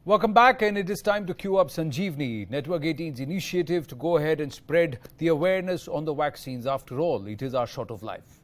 Welcome back, and it is time to queue up Sanjeevani, Network 18's initiative to go ahead and spread the awareness on the vaccines. After all, it is our shot of life.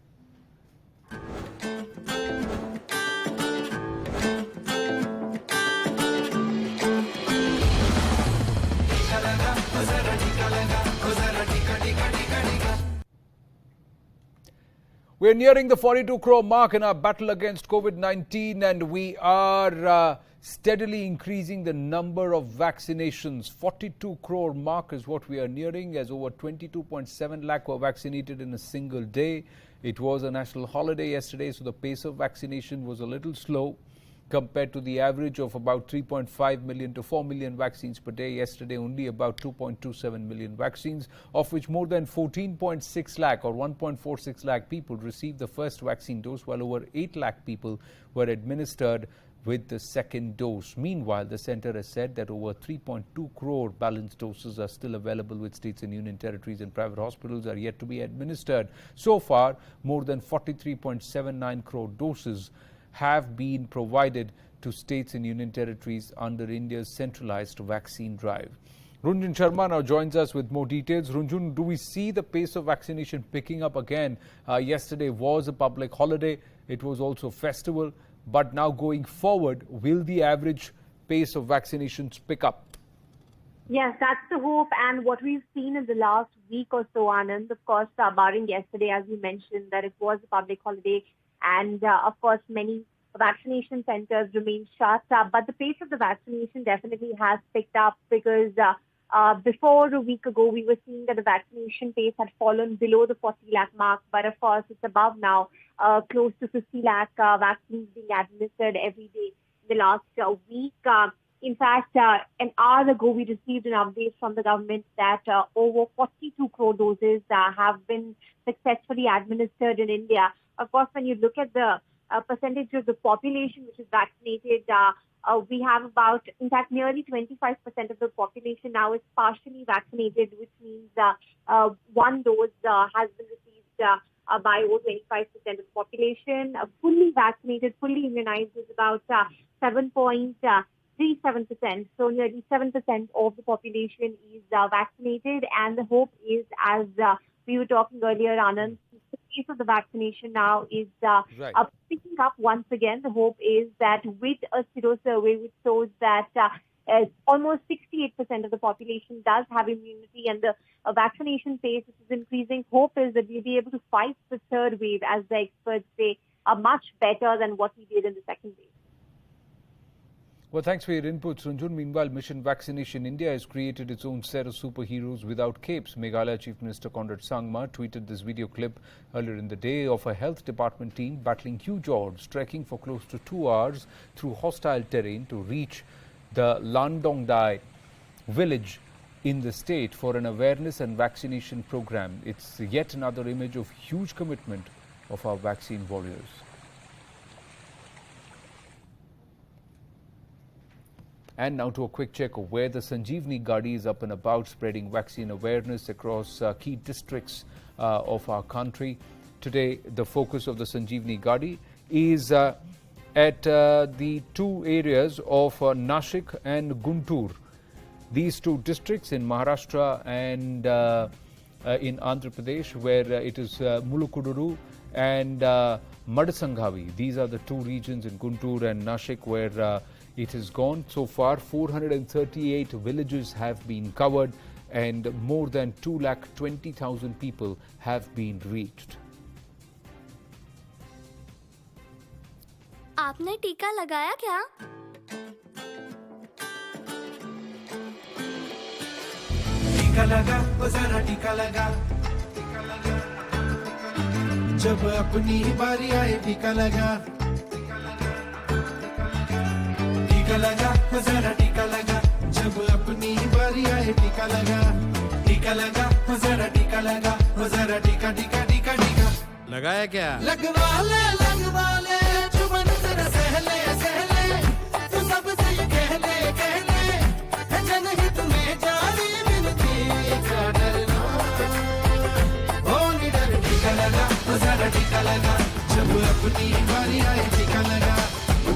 We're nearing the 42 crore mark in our battle against COVID-19, and we are steadily increasing the number of vaccinations. 42 crore mark is what we are nearing, as over 22.7 lakh were vaccinated in a single day. It was a national holiday yesterday, so the pace of vaccination was a little slow compared to the average of about 3.5 million to 4 million vaccines per day. Yesterday, only about 2.27 million vaccines, of which more than 14.6 lakh or 1.46 lakh people received the first vaccine dose, while over 8 lakh people were administered with the second dose. Meanwhile, the centre has said that over 3.2 crore balance doses are still available, with states and union territories and private hospitals are yet to be administered. So far, more than 43.79 crore doses have been provided to states and union territories under India's centralized vaccine drive. Runjun Sharma now joins us with more details. Runjun, do we see the pace of vaccination picking up again? Yesterday was a public holiday. It was also festival. But now going forward, will the average pace of vaccinations pick up? Yes, that's the hope. And what we've seen in the last week or so, Anand, of course, barring yesterday, as you mentioned, that it was a public holiday. And of course, many vaccination centers remain shut. But the pace of the vaccination definitely has picked up, because before a week ago, we were seeing that the vaccination pace had fallen below the 40 lakh mark. But of course, it's above now, close to 50 lakh vaccines being administered every day in the last week. In fact, an hour ago, we received an update from the government that over 42 crore doses have been successfully administered in India. Of course, when you look at the percentage of the population which is vaccinated, we have about, in fact, nearly 25% of the population now is partially vaccinated, which means one dose has been received by over 25% of the population. Fully vaccinated, fully immunized is about 7.37%. So nearly 7% of the population is vaccinated. And the hope is, as we were talking earlier, Anand, the pace of the vaccination now is picking up once again. The hope is that with a Sero survey which shows that almost 68% of the population does have immunity, and the vaccination pace is increasing, hope is that we'll be able to fight the third wave, as the experts say, much better than what we did in the second wave. Well, thanks for your inputs, Runjun. Meanwhile, Mission Vaccination India has created its own set of superheroes without capes. Meghalaya Chief Minister Conrad Sangma tweeted this video clip earlier in the day of a health department team battling huge odds, trekking for close to 2 hours through hostile terrain to reach the Landongdai village in the state for an awareness and vaccination program. It's yet another image of huge commitment of our vaccine warriors. And now to a quick check of where the Sanjeevani Gadi is up and about, spreading vaccine awareness across key districts of our country. Today, the focus of the Sanjeevani Gadi is at the two areas of Nashik and Guntur. These two districts in Maharashtra and in Andhra Pradesh, where it is Mulukuduru and Madasanghavi. These are the two regions in Guntur and Nashik where it has gone. So far, 438 villages have been covered and more than 2,20,000 people have been reached. आपने टीका लगाया क्या? टीका लगा, ओ जरा टीका लगा। जब अपनी बारी आए टीका लगा। टीका लगा, ओ जरा टीका लगा। जब अपनी बारी आए टीका लगा। टीका लगा, ओ जरा टीका लगा। ओ जरा टीका टीका टीका टीका। लगाया क्या? लगवा ले जुबान जरा सहले सहले। तू सबसे ये कह ले है जनहित में जारी मिलती का डरना। ओ निडर टीका लगा, ओ जरा टीका लगा। जब अपनी बारी आए टीका लगा।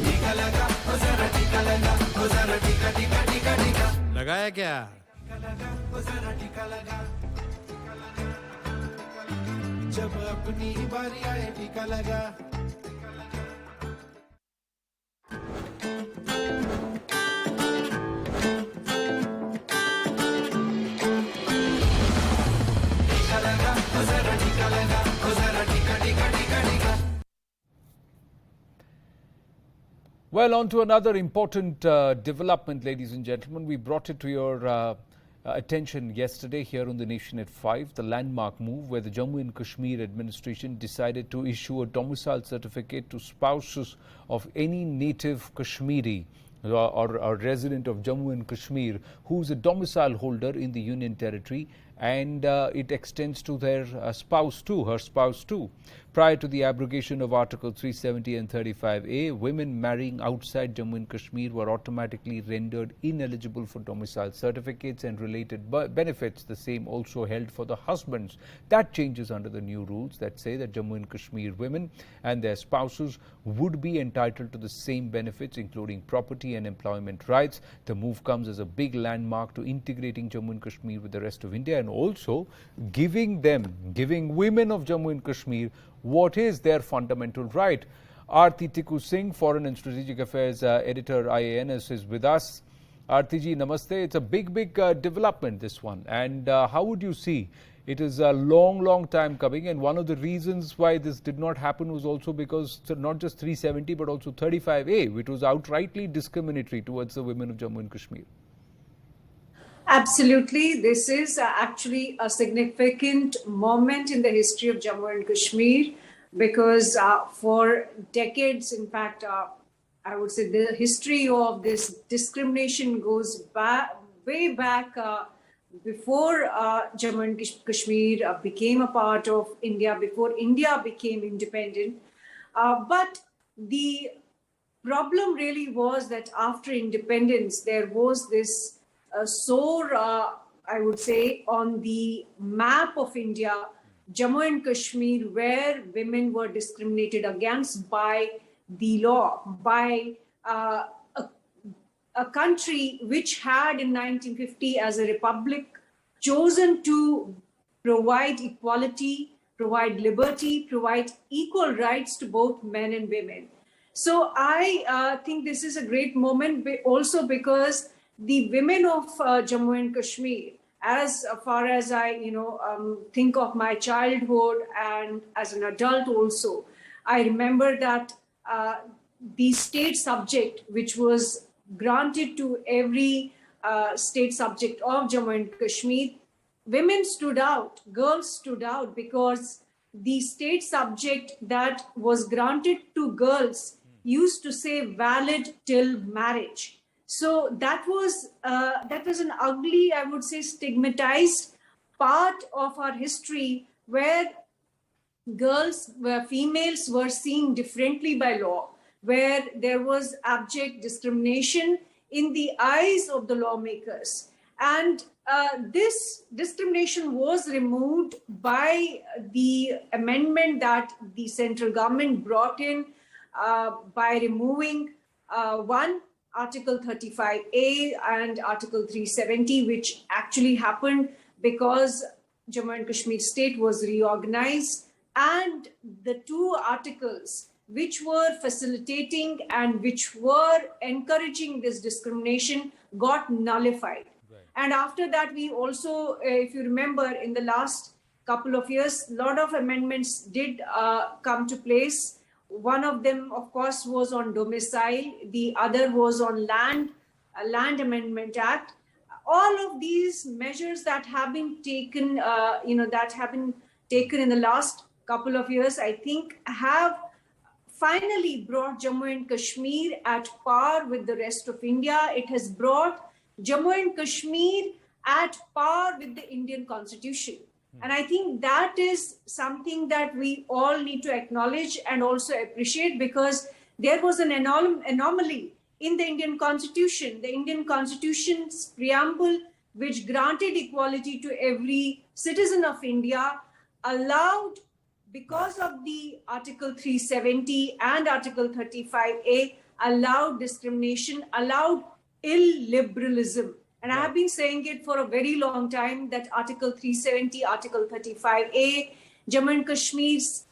टीका लगा, ओ जरा टीका लगा। ओ जरा टीका लगाया क्या? जब अपनी बारी आए टीका लगा Well, on to another important development, ladies and gentlemen. We brought it to your attention yesterday here on the NationAt5, the landmark move where the Jammu and Kashmir administration decided to issue a domicile certificate to spouses of any native Kashmiri or a resident of Jammu and Kashmir who is a domicile holder in the Union Territory, and it extends to their spouse too, her spouse too. Prior to the abrogation of Article 370 and 35A, women marrying outside Jammu and Kashmir were automatically rendered ineligible for domicile certificates and related benefits. The same also held for the husbands. That changes under the new rules that say that Jammu and Kashmir women and their spouses would be entitled to the same benefits, including property and employment rights. The move comes as a big landmark to integrating Jammu and Kashmir with the rest of India, and also giving women of Jammu and Kashmir what is their fundamental right. Aarti Tikku Singh, Foreign and Strategic Affairs Editor, IANS, is with us. Aarti ji, namaste. It's a big development, this one. And how would you see? It is a long time coming, and one of the reasons why this did not happen was also because not just 370 but also 35A, which was outrightly discriminatory towards the women of Jammu and Kashmir. Absolutely. This is actually a significant moment in the history of Jammu and Kashmir because for decades, in fact, I would say the history of this discrimination goes way back before Jammu and Kashmir became a part of India, before India became independent. But the problem really was that after independence, there was this sore, I would say, on the map of India, Jammu and Kashmir, where women were discriminated against by the law, by a country which had in 1950 as a republic chosen to provide equality, provide liberty, provide equal rights to both men and women. So I think this is a great moment also because the women of Jammu and Kashmir, as far as I think of my childhood and as an adult also, I remember that the state subject which was granted to every state subject of Jammu and Kashmir, women stood out, girls stood out because the state subject that was granted to girls used to say valid till marriage. So that was an ugly, I would say, stigmatized part of our history where females were seen differently by law, where there was abject discrimination in the eyes of the lawmakers. And this discrimination was removed by the amendment that the central government brought in by removing Article 35A and Article 370, which actually happened because Jammu and Kashmir state was reorganized, and the two articles which were facilitating and which were encouraging this discrimination got nullified. Right. And after that, we also, if you remember, in the last couple of years, a lot of amendments did come to place. One of them, of course, was on domicile. The other was on Land Amendment Act. All of these measures that have been taken, in the last couple of years, I think, have finally brought Jammu and Kashmir at par with the rest of India. It has brought Jammu and Kashmir at par with the Indian Constitution. And I think that is something that we all need to acknowledge and also appreciate, because there was an anomaly in the Indian Constitution. The Indian Constitution's preamble, which granted equality to every citizen of India, allowed, because of the Article 370 and Article 35A, allowed discrimination, allowed illiberalism. And I have been saying it for a very long time that Article 370, Article 35A, Jammu and Kashmir's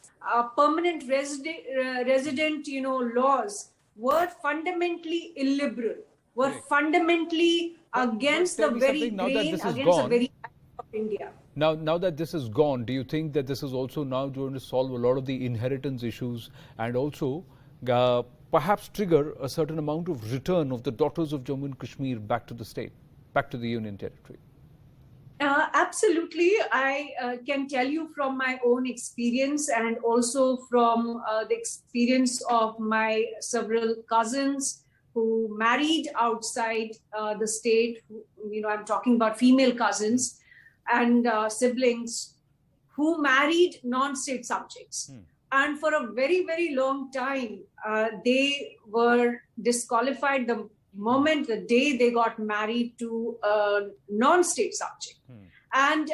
permanent resident, laws were fundamentally illiberal, were fundamentally against the very grain, against the very of India. Now that this is gone, do you think that this is also now going to solve a lot of the inheritance issues and also perhaps trigger a certain amount of return of the daughters of Jammu and Kashmir back to the state, back to the Union territory? Absolutely. I can tell you from my own experience and also from the experience of my several cousins who married outside the state. I'm talking about female cousins and siblings who married non-state subjects. And for a very, very long time, they were disqualified the day they got married to a non-state subject. And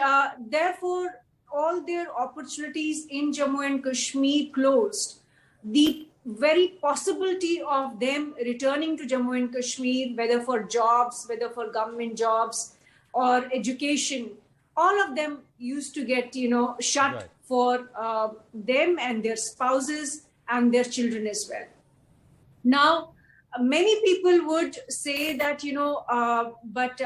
therefore, all their opportunities in Jammu and Kashmir closed. The very possibility of them returning to Jammu and Kashmir, whether for jobs, whether for government jobs or education, all of them used to get, shut for them and their spouses and their children as well. Now, many people would say that, but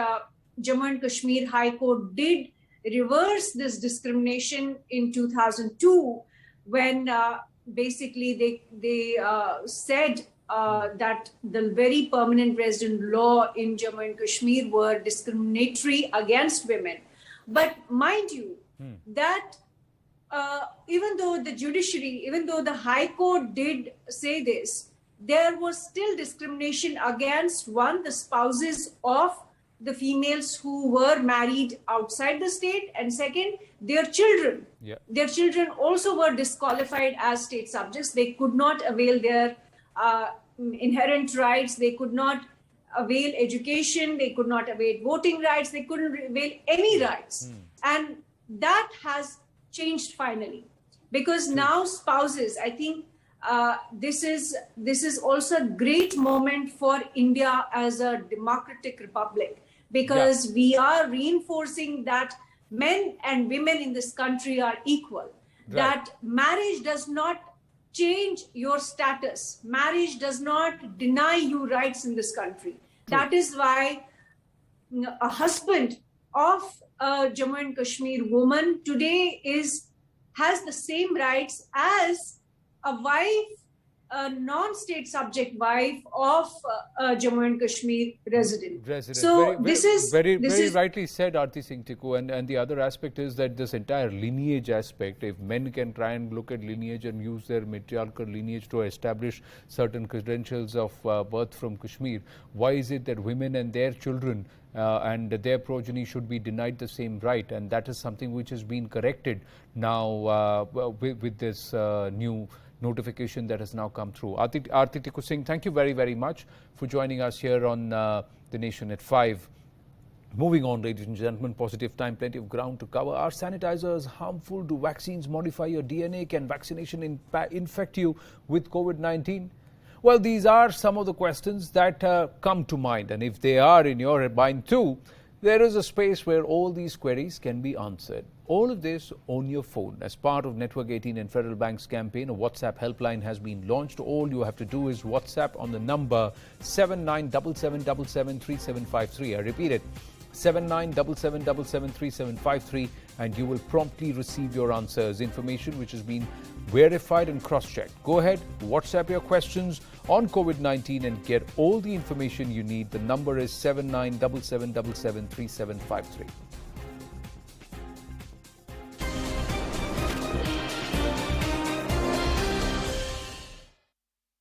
Jammu and Kashmir High Court did reverse this discrimination in 2002 when basically they said that the very permanent resident law in Jammu and Kashmir were discriminatory against women. But mind you, that even though the judiciary, even though the High Court did say this, there was still discrimination against the spouses of the females who were married outside the state, and second, their children. Their children also were disqualified as state subjects. They could not avail their inherent rights. They could not avail education. They could not avail voting rights. They couldn't avail any rights. And that has changed finally, because now spouses, I think this is also a great moment for India as a democratic republic, because we are reinforcing that men and women in this country are equal, that marriage does not change your status. Marriage does not deny you rights in this country. That is why a husband of a Jammu and Kashmir woman today has the same rights as a wife, a non-state subject wife of a Jammu and Kashmir resident. So this is very rightly said, Aarti Singh Tikku. And the other aspect is that this entire lineage aspect, if men can try and look at lineage and use their matriarchal lineage to establish certain credentials of birth from Kashmir, why is it that women and their children and their progeny should be denied the same right? And that is something which has been corrected now with this new notification that has now come through. Aarti Tikku Singh, thank you very, very much for joining us here on the Nation at 5. Moving on, ladies and gentlemen, positive time, plenty of ground to cover. Are sanitizers harmful? Do vaccines modify your DNA? Can vaccination infect you with COVID-19? Well, these are some of the questions that come to mind. And if they are in your mind too, there is a space where all these queries can be answered. All of this on your phone. As part of Network 18 and Federal Bank's campaign, a WhatsApp helpline has been launched. All you have to do is WhatsApp on the number 7977773753. I repeat it, 7977773753, and you will promptly receive your answers, information which has been verified and cross-checked. Go ahead, WhatsApp your questions on COVID-19 and get all the information you need. The number is 7977773753.